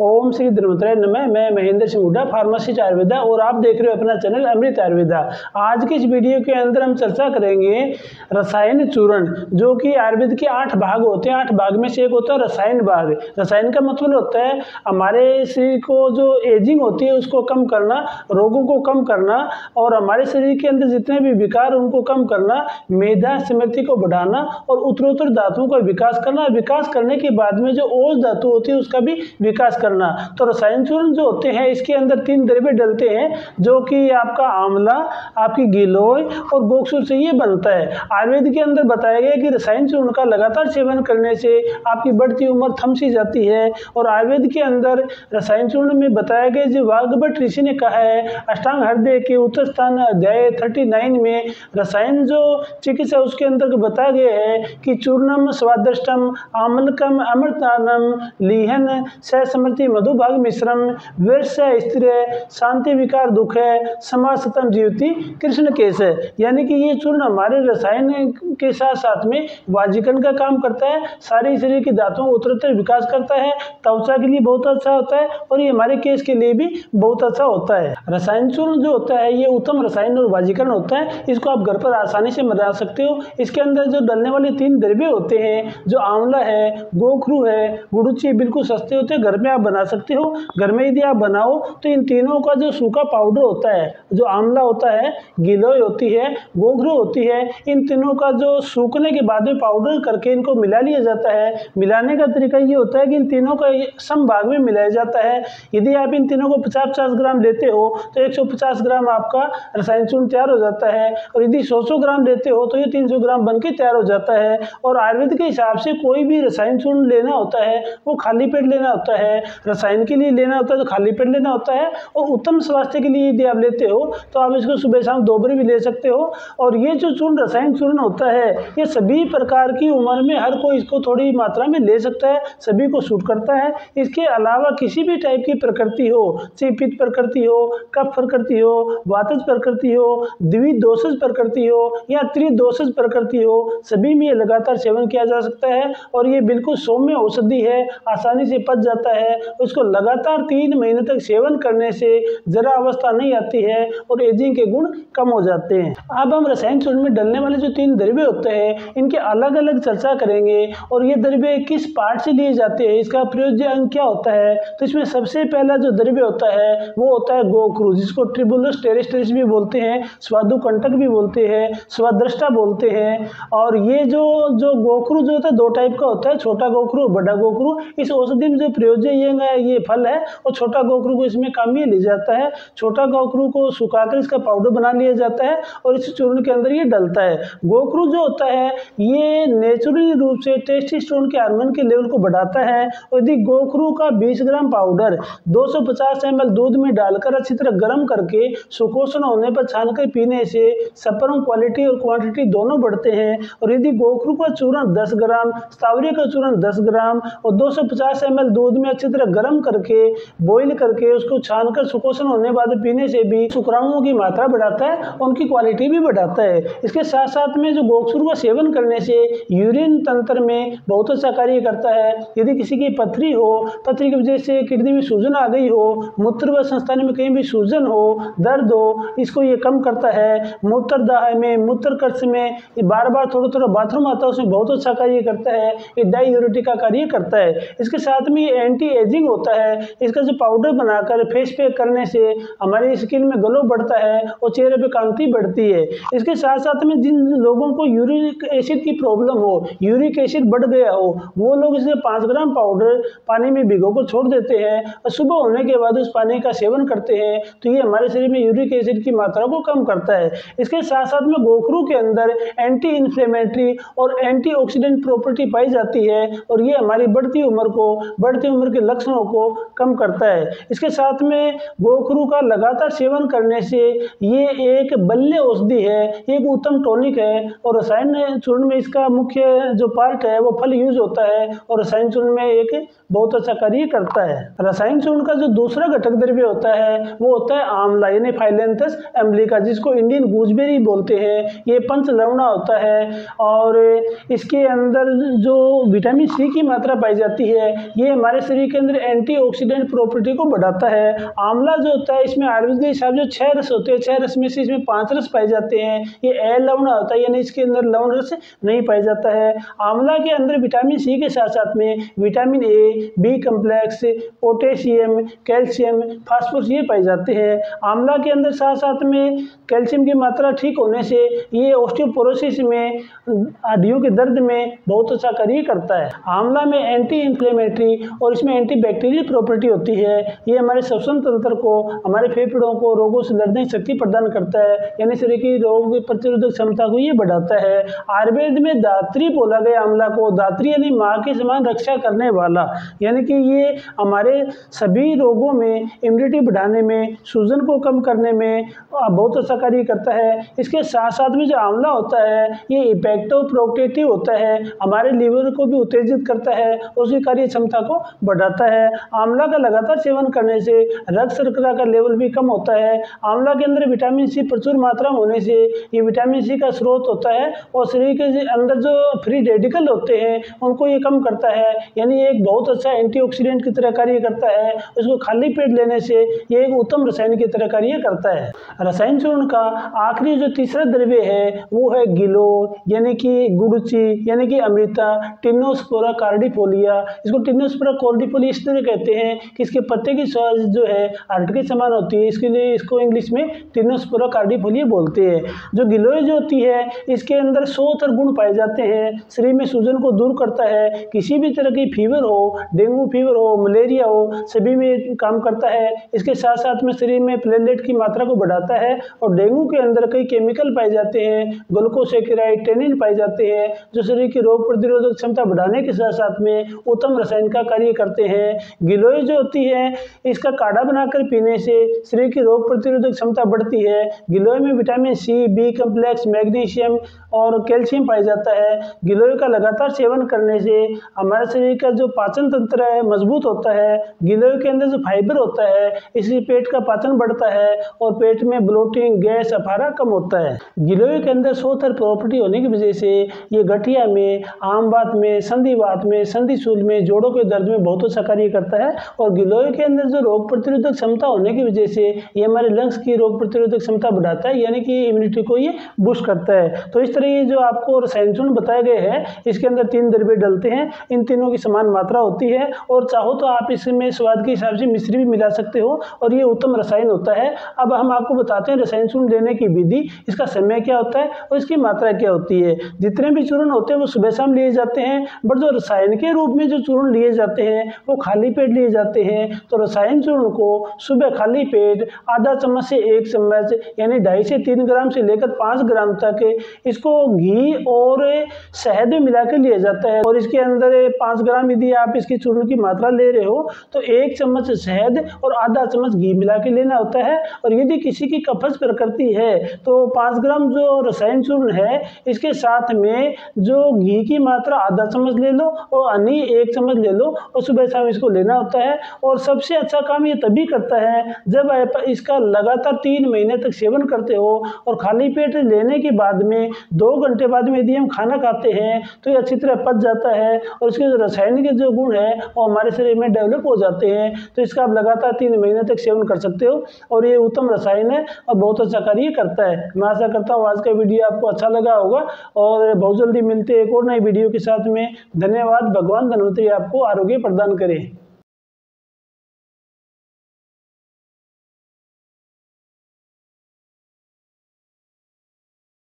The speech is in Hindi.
ओम श्री धन्वंतरि नमः। मैं महेंद्र सिंह हुड्डा, फार्मासिस्ट आयुर्वेदा, और आप देख रहे हो अपना चैनल अमृत आयुर्वेदा। आज की इस वीडियो के अंदर हम चर्चा करेंगे रसायन चूर्ण, जो कि आयुर्वेद के 8 भाग होते हैं। 8 भाग में से एक होता है रसायन भाग। रसायन का मतलब होता है हमारे शरीर को जो एजिंग होती है उसको कम करना, रोगों को कम करना, और हमारे शरीर के अंदर जितने भी विकार उनको कम करना, मेधा स्मृति को बढ़ाना, और उत्तरोत्तर धातुओं का विकास करना। विकास करने के बाद में जो ओज धातु होती है उसका भी विकास करना। तो रसायन चूर्ण जो होते हैं इसके अंदर 3 द्रव्य डलते हैं, जो कि आपका आंवला, आपकी गिलोय और गोखसूर से ये बनता है। आयुर्वेद के अंदर बताया गया कि रसायन चूर्ण का लगातार सेवन करने से आपकी बढ़ती उम्र थम सी जाती है। और आयुर्वेद के अंदर रसायन चूर्ण में बताया गया, जो वाग्भट ऋषि ने कहा है अष्टांग हृदय के उत्तर स्थान अध्याय 39 में रसायन जो चिकित्सा उसके अंदर बताया गया है कि चूर्णम स्वादृष्टम आमलकम अमृतानम लीहन समृति मधुभाग मिश्रम वर्ष स्थिर शांति विकार दुख है समासतम जीवती कृष्ण केश है। यानी कि ये चूर्ण हमारे रसायन के साथ साथ में वाजीकरण का काम करता है, सारे शरीर की दांतों का उत्तरोत्तर विकास करता है, त्वचा के लिए बहुत अच्छा होता है, और ये हमारे केश के लिए भी बहुत अच्छा होता है। रसायन चूर्ण जो होता है ये उत्तम रसायन और वाजीकरण होता है। इसको आप घर पर आसानी से बना सकते हो। इसके अंदर जो डलने वाले 3 द्रव्य होते हैं, जो आंवला है, गोखरू है, गुड़ुचि, बिल्कुल सस्ते होते हैं, घर में आप बना सकते हो। घर में यदि आप बनाओ तो इन तीनों का जो सूखा पाउडर होता है, जो आंवला होता है, गिलोय होती है, गोखरू होती है, इन तीनों का जो सूखने के बाद में पाउडर करके इनको मिला लिया जाता है। मिलाने का तरीका ये होता है कि इन तीनों का सम भाग में मिलाया जाता है। यदि आप इन तीनों को 50-50 ग्राम लेते हो तो 150 ग्राम आपका रसायन चूर्ण तैयार हो जाता है, और यदि 100 ग्राम लेते हो तो ये 300 ग्राम बनके तैयार हो जाता है। और आयुर्वेद के हिसाब से कोई भी रसायन चूर्ण लेना होता है वो खाली पेट लेना होता है। रसायन के लिए लेना होता है तो खाली पेट लेना होता है, और उत्तम स्वास्थ्य के लिए यदि आप लेते हो तो आप इसको सुबह शाम 2 बार भी ले सकते हो। और ये जो चूर्ण रसायन चूर्ण होता है ये सभी प्रकार की उम्र में हर कोई इसको थोड़ी मात्रा में ले सकता है, सभी को सूट करता है। इसके अलावा किसी भी टाइप की प्रकृति हो, चाहे पित्त प्रकृति हो, कफ प्रकृति हो, वातज प्रकृति हो, द्विदोषज प्रकृति हो या त्रिदोषज प्रकृति हो, सभी में ये लगातार सेवन किया जा सकता है। और ये बिल्कुल सौम्य औषधि है, आसानी से पच जाता है। उसको लगातार 3 महीने तक सेवन करने से जरा अवस्था नहीं आती है और एजिंग के गुण कम हो जाते हैं। अब हम रसायन चूर्ण में डलने वाले जो 3 द्रव्य होते हैं इनके अलग अलग चर्चा करेंगे, और ये द्रव्य किस पार्ट से लिए जाते हैं, इसका प्रयोज्य अंग क्या होता है। तो इसमें सबसे पहला जो द्रव्य होता है वो होता है गोखरू, जिसको ट्रिबुलस टेरेस्ट्रिस भी बोलते हैं, स्वादुकंटक भी बोलते हैं, स्वादृष्टा बोलते हैं। और ये जो गोखरू जो होता है 2 टाइप का होता है, छोटा गोखरू और बड़ा गोखरू। इस औषधि में जो प्रयोज्य ये फल है, और छोटा गोखरू को इसमें काम में लिया जाता है। छोटा गोखरू को सुखाकर इसका पाउडर बना लिया जाता है और इस चूर्ण के अंदर ये डलता है। गोखरू जो होता है ये नेचुरली रूप से टेस्टोस्टेरोन के हार्मोन के लेवल को बढ़ाता है। और यदि गोखरू का 20 ग्राम पाउडर 250 ml दूध में डालकर अच्छी तरह गर्म करके सुकोषण होने पर छानकर पीने से सपर्म क्वालिटी और क्वांटिटी दोनों बढ़ते हैं। और यदि गोखरू का चूर्ण 10 ग्राम, स्थावरी का चूर्ण 10 ग्राम और 250 ml दूध में अच्छी तरह गर्म करके बॉईल करके उसको छानकर सुकोषण होने बाद पीने से भी शुक्राणुओं की मात्रा बढ़ाता है, उनकी क्वालिटी भी बढ़ाता है। इसके साथ साथ में जो गोखरू का सेवन करने से यूरिन तंत्र में बहुत अच्छा कार्य करता है। यदि किसी की पथरी हो, पथरी की वजह से किडनी में सूजन आ गई हो, मूत्र व संस्थान में कहीं भी सूजन हो, दर्द हो, इसको ये कम करता है। मूत्रदाह में, मूत्रकर्ष में बार बार थोड़ा बाथरूम आता है उसमें बहुत अच्छा कार्य करता है। ये डायूरेटिक का कार्य करता है। इसके साथ में एंटी एजिंग होता है। इसका जो पाउडर बनाकर फेस पे करने से हमारी स्किन में ग्लो बढ़ता है और चेहरे पे कांति बढ़ती है। इसके साथ साथ में जिन लोगों को यूरिक एसिड की प्रॉब्लम हो, यूरिक एसिड बढ़ गया हो, वो लोग इसे 5 ग्राम पाउडर पानी में भिगोकर छोड़ देते हैं और सुबह होने के बाद उस पानी का सेवन करते हैं, तो ये हमारे शरीर में यूरिक एसिड की मात्रा को कम करता है। इसके साथ साथ में गोखरू के अंदर एंटी इंफ्लेमेटरी और एंटीऑक्सीडेंट प्रॉपर्टी पाई जाती है, और ये हमारी बढ़ती उम्र के लक्ष्य लक्षणों को कम करता है। इसके साथ में गोखरू का लगातार सेवन करने से ये एक बल्य औषधि है, एक उत्तम टॉनिक है और रसायन चूर्ण में इसका मुख्य जो पार्ट है वो फल यूज होता है और रसायन चूर्ण में एक बहुत अच्छा कार्य करता है। रसायन चूर्ण का जो दूसरा घटक द्रव्य होता है वो होता है आंवला यानी फाइलेंथस अम्लिका, जिसको इंडियन गूजबेरी बोलते हैं। ये पंच लवणा होता है और इसके अंदर जो विटामिन सी की मात्रा पाई जाती है ये हमारे शरीर के अंदर एंटीऑक्सीडेंट प्रॉपर्टी को बढ़ाता है। आंवला जो होता है इसमें आयुर्वेद के हिसाब से 6 रस होते हैं, 6 रस में से इसमें 5 रस पाए जाते हैं। ये अलवणा होता है यानी इसके अंदर लवण रस नहीं पाया जाता है। आंवला के अंदर विटामिन सी के साथ साथ में vitamin A, B complex, potassium, calcium, phosphorus ये पाए जाते हैं। आंवला के अंदर साथ साथ में कैल्शियम की मात्रा ठीक होने से ये ऑस्टियोपोरोसिस में, हड्डियों के दर्द में बहुत अच्छा कार्य करता है। आंवला में एंटी इंफ्लेमेटरी और इसमें एंटी बैक्टीरियल प्रॉपर्टी होती है। ये हमारे श्वसन तंत्र को, हमारे फेफड़ों को रोगों से लड़ने की शक्ति प्रदान करता है यानी शरीर की रोग प्रतिरोधक क्षमता को ये बढ़ाता है। आयुर्वेद में दात्री बोला गया आंवला को, दात्री यानी माँ के समान रक्षा करने वाला, यानी कि ये हमारे सभी रोगों में इम्यूनिटी बढ़ाने में, सूजन को कम करने में बहुत अच्छा कार्य करता है। इसके साथ साथ में जो आंवला होता है ये इफेक्टिव प्रोटेक्टिव होता है, हमारे लीवर को भी उत्तेजित करता है, उसकी कार्य क्षमता को बढ़ाता है। आंवला का लगातार सेवन करने से रक्त शर्करा का लेवल भी कम होता है। आंवला के अंदर विटामिन सी प्रचुर मात्रा में होने से ये विटामिन सी का स्रोत होता है और शरीर के अंदर जो फ्री रेडिकल होते हैं उनको ये कम करता है, यानी एक बहुत अच्छा एंटीऑक्सीडेंट की तरह कार्य करता है। उसको खाली पेट लेने से ये एक उत्तम रसायन की तरह कार्य करता है। रसायन चूर्ण का आखिरी जो तीसरा द्रव्य है वो है गिलोय यानी कि गुड़ची यानी कि अमृता, टिनोस्पोरा कार्डिफोलिया। इसको टिनोस्पोरा कार्डिफोलिया इस तरह कहते हैं कि इसके पत्ते की स्वाद जो है अर्ट के समान होती है, इसके लिए इसको इंग्लिश में टिनोस्पोरा कार्डिफोलिया बोलते हैं। जो गिलोय जो होती है इसके अंदर 100 गुण पाए जाते हैं, शरीर में सूजन को दूर करता है, किसी भी तरह की फीवर हो, डेंगू फीवर हो, मलेरिया हो, सभी में काम करता है। इसके साथ साथ में शरीर में प्लेटलेट की मात्रा को बढ़ाता है और डेंगू के अंदर कई केमिकल पाए जाते हैं, ग्लूकोसेकेराइड, टेनिन पाए जाते हैं जो शरीर की रोग प्रतिरोधक क्षमता बढ़ाने के साथ साथ में उत्तम रसायन का कार्य करते हैं। गिलोय जो होती है इसका काढ़ा बनाकर पीने से शरीर की रोग प्रतिरोधक क्षमता बढ़ती है। गिलोय में vitamin C, B complex, magnesium और कैल्शियम पाया जाता है। गिलोय का लगातार सेवन करने से हमारे शरीर का जो पाचन तंत्र है मजबूत होता है। गिलोय के अंदर जो फाइबर होता है इससे पेट का पाचन बढ़ता है और पेट में ब्लोटिंग, गैस, अफारा कम होता है। गिलोय के अंदर 100 प्रॉपर्टी होने की वजह से ये गठिया में, आम बात में, संधिवात में, संधिशूल में, जोड़ों के दर्द में बहुत अच्छा कार्य करता है। और गिलोय के अंदर जो रोग प्रतिरोधक क्षमता होने की वजह से ये हमारे लंग्स की रोग प्रतिरोधक क्षमता बढ़ाता है, यानी कि इम्यूनिटी को ये बूस्ट करता है। तो इस तरह ये जो आपको रसायन चूर्ण बताए गए हैं इसके अंदर 3 द्रव्य डलते हैं, इन तीनों की समान मात्रा होती है और चाहो तो आप इसमें स्वाद के हिसाब से मिश्री भी मिला सकते हो और ये उत्तम रसायन होता है। अब हम आपको बताते हैं रसायन चूर्ण लेने की विधि, इसका समय क्या होता है और इसकी मात्रा क्या होती है। जितने भी चूर्ण होते हैं वो सुबह शाम लिए जाते हैं, बट जो रसायन के रूप में जो चूर्ण लिए जाते हैं वो खाली पेट लिए जाते हैं। तो रसायन चूर्ण को सुबह खाली पेट आधा चम्मच से 1 चम्मच यानी 2.5 से 3 ग्राम से लेकर 5 ग्राम तक इसको घी और शहद में मिला के लिया जाता है। और इसके अंदर 5 ग्राम यदि आप इसकी चूर्ण की मात्रा ले रहे हो तो 1 चम्मच शहद और आधा चम्मच घी मिला के लेना होता है। और यदि किसी की कफज प्रकृति है तो 5 ग्राम जो रसायन चूर्ण है इसके साथ में जो घी की मात्रा आधा चम्मच ले लो और हनी 1 चम्मच ले लो और सुबह शाम इसको लेना होता है। और सबसे अच्छा काम ये तभी करता है जब आप इसका लगातार 3 महीने तक सेवन करते हो और खाली पेट लेने के बाद में 2 घंटे बाद में यदि हम खाना खाते हैं तो ये अच्छी तरह पच जाता है और इसके जो रासायनिक जो गुण है वो हमारे शरीर में डेवलप हो जाते हैं। तो इसका आप लगातार 3 महीने तक सेवन कर सकते हो और ये उत्तम रसायन है और बहुत अच्छा कार्य करता है। मैं आशा करता हूँ आज का वीडियो आपको अच्छा लगा होगा और बहुत जल्दी मिलते हैं एक और नई वीडियो के साथ में। धन्यवाद। भगवान धन्वंतरी आपको आरोग्य प्रदान करे।